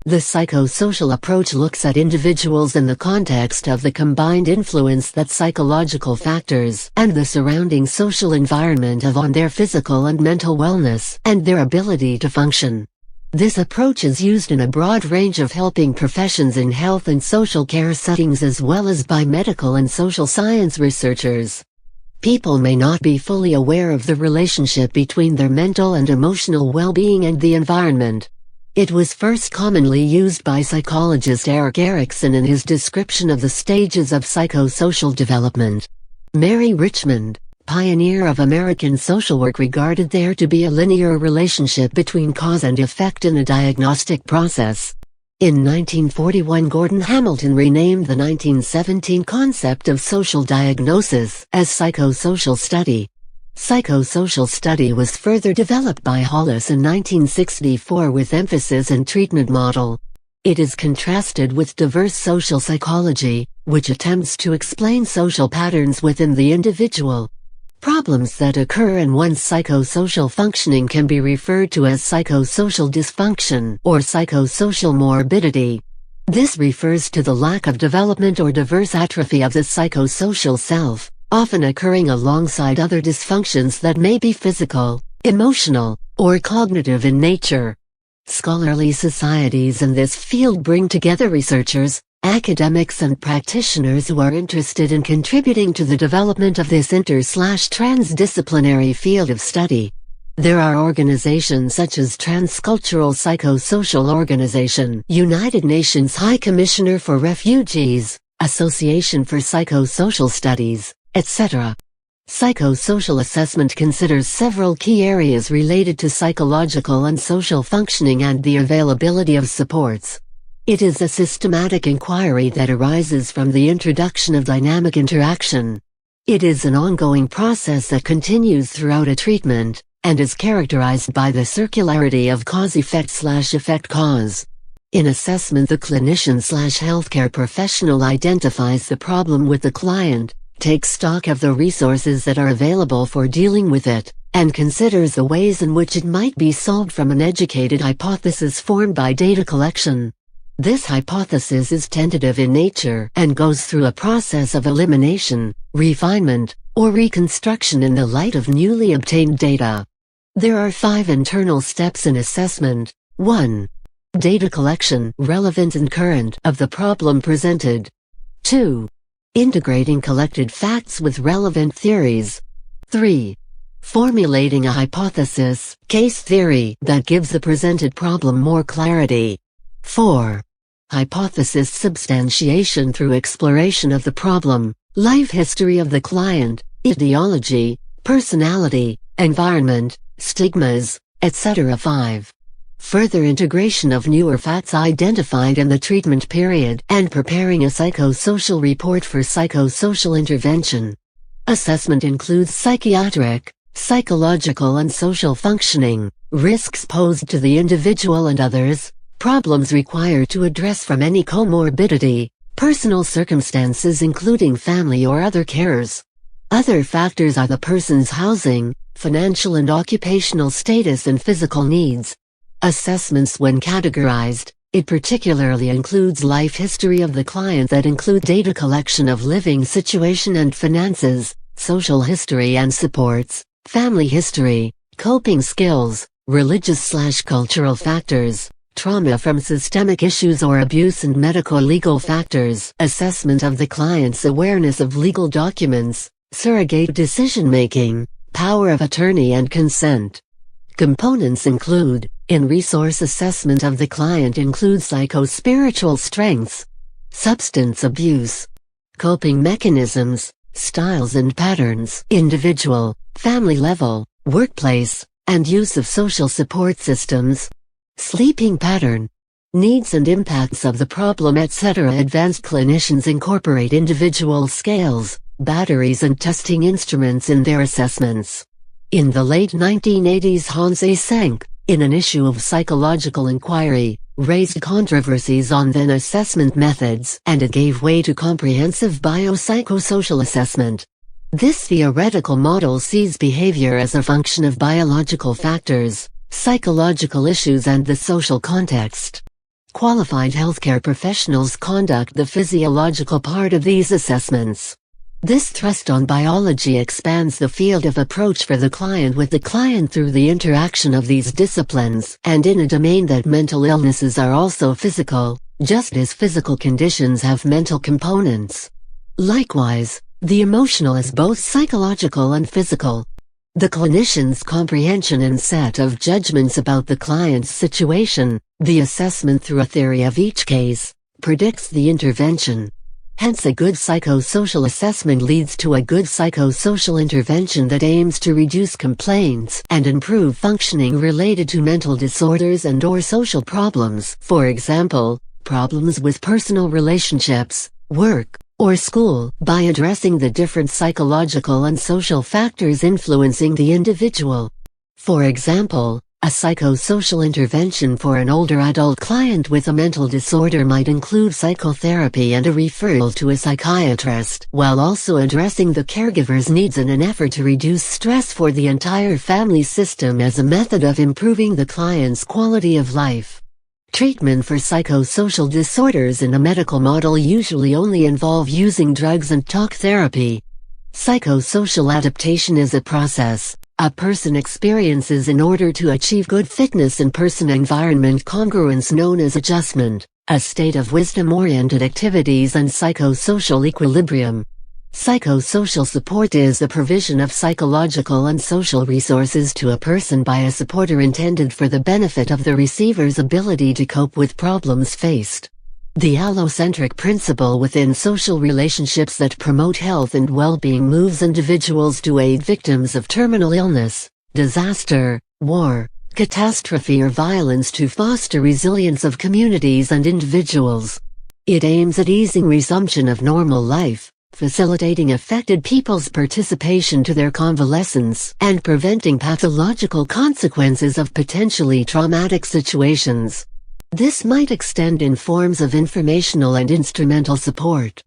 The psychosocial approach looks at individuals in the context of the combined influence that psychological factors and the surrounding social environment have on their physical and mental wellness and their ability to function. This approach is used in a broad range of helping professions in health and social care settings as well as by medical and social science researchers. People may not be fully aware of the relationship between their mental and emotional well-being and the environment. It was first commonly used by psychologist Erik Erikson in his description of the stages of psychosocial development. Mary Richmond, pioneer of American social work, regarded there to be a linear relationship between cause and effect in a diagnostic process. In 1941, Gordon Hamilton renamed the 1917 concept of social diagnosis as psychosocial study. Psychosocial study was further developed by Hollis in 1964 with emphasis in treatment model. It is contrasted with diverse social psychology, which attempts to explain social patterns within the individual. Problems that occur in one's psychosocial functioning can be referred to as psychosocial dysfunction or psychosocial morbidity. This refers to the lack of development or diverse atrophy of the psychosocial self, often occurring alongside other dysfunctions that may be physical, emotional, or cognitive in nature. Scholarly societies in this field bring together researchers, academics and practitioners who are interested in contributing to the development of this inter/transdisciplinary field of study. There are organizations such as Transcultural Psychosocial Organization, United Nations High Commissioner for Refugees, Association for Psychosocial Studies, etc. Psychosocial assessment considers several key areas related to psychological and social functioning and the availability of supports. It is a systematic inquiry that arises from the introduction of dynamic interaction. It is an ongoing process that continues throughout a treatment, and is characterized by the circularity of cause-effect/effect-cause. In assessment, the clinician/healthcare professional identifies the problem with the client, takes stock of the resources that are available for dealing with it, and considers the ways in which it might be solved from an educated hypothesis formed by data collection. This hypothesis is tentative in nature and goes through a process of elimination, refinement, or reconstruction in the light of newly obtained data. There are 5 internal steps in assessment. 1. Data collection, relevant and current, of the problem presented. 2. Integrating collected facts with relevant theories. 3. Formulating a hypothesis, case theory, that gives the presented problem more clarity. 4. Hypothesis substantiation through exploration of the problem, life history of the client, etiology, personality, environment, stigmas, etc. 5. Further integration of newer facts identified in the treatment period and preparing a psychosocial report for psychosocial intervention. Assessment includes psychiatric, psychological and social functioning, risks posed to the individual and others, problems required to address from any comorbidity, personal circumstances including family or other carers. Other factors are the person's housing, financial and occupational status and physical needs. Assessments when categorized, it particularly includes life history of the client that include data collection of living situation and finances, social history and supports, family history, coping skills, religious/cultural factors, trauma from systemic issues or abuse and medico-legal factors, assessment of the client's awareness of legal documents, surrogate decision-making, power of attorney and consent. Components include, in-resource assessment of the client includes psychospiritual strengths, substance abuse, coping mechanisms, styles and patterns, individual, family level, workplace, and use of social support systems, sleeping pattern, needs and impacts of the problem, etc. Advanced clinicians incorporate individual scales, batteries and testing instruments in their assessments. In the late 1980s, Hans Eysenck, in an issue of Psychological Inquiry, raised controversies on then assessment methods, and it gave way to comprehensive biopsychosocial assessment. This theoretical model sees behavior as a function of biological factors, psychological issues and the social context. qualified healthcare professionals conduct the physiological part of these assessments. This thrust on biology expands the field of approach for the client with the client through the interaction of these disciplines, and in a domain that mental illnesses are also physical, just as physical conditions have mental components. Likewise, the emotional is both psychological and physical. The clinician's comprehension and set of judgments about the client's situation, the assessment through a theory of each case, predicts the intervention. Hence, a good psychosocial assessment leads to a good psychosocial intervention that aims to reduce complaints and improve functioning related to mental disorders and/or social problems. For example, problems with personal relationships, work, or school, by addressing the different psychological and social factors influencing the individual. For example, a psychosocial intervention for an older adult client with a mental disorder might include psychotherapy and a referral to a psychiatrist, while also addressing the caregiver's needs in an effort to reduce stress for the entire family system as a method of improving the client's quality of life. Treatment for psychosocial disorders in a medical model usually only involve using drugs and talk therapy. Psychosocial adaptation is a process a person experiences in order to achieve good fitness and person-environment congruence known as adjustment, a state of wisdom-oriented activities and psychosocial equilibrium. Psychosocial support is the provision of psychological and social resources to a person by a supporter intended for the benefit of the receiver's ability to cope with problems faced. The allocentric principle within social relationships that promote health and well-being moves individuals to aid victims of terminal illness, disaster, war, catastrophe or violence to foster resilience of communities and individuals. It aims at easing resumption of normal life, facilitating affected people's participation to their convalescence, and preventing pathological consequences of potentially traumatic situations. This might extend in forms of informational and instrumental support.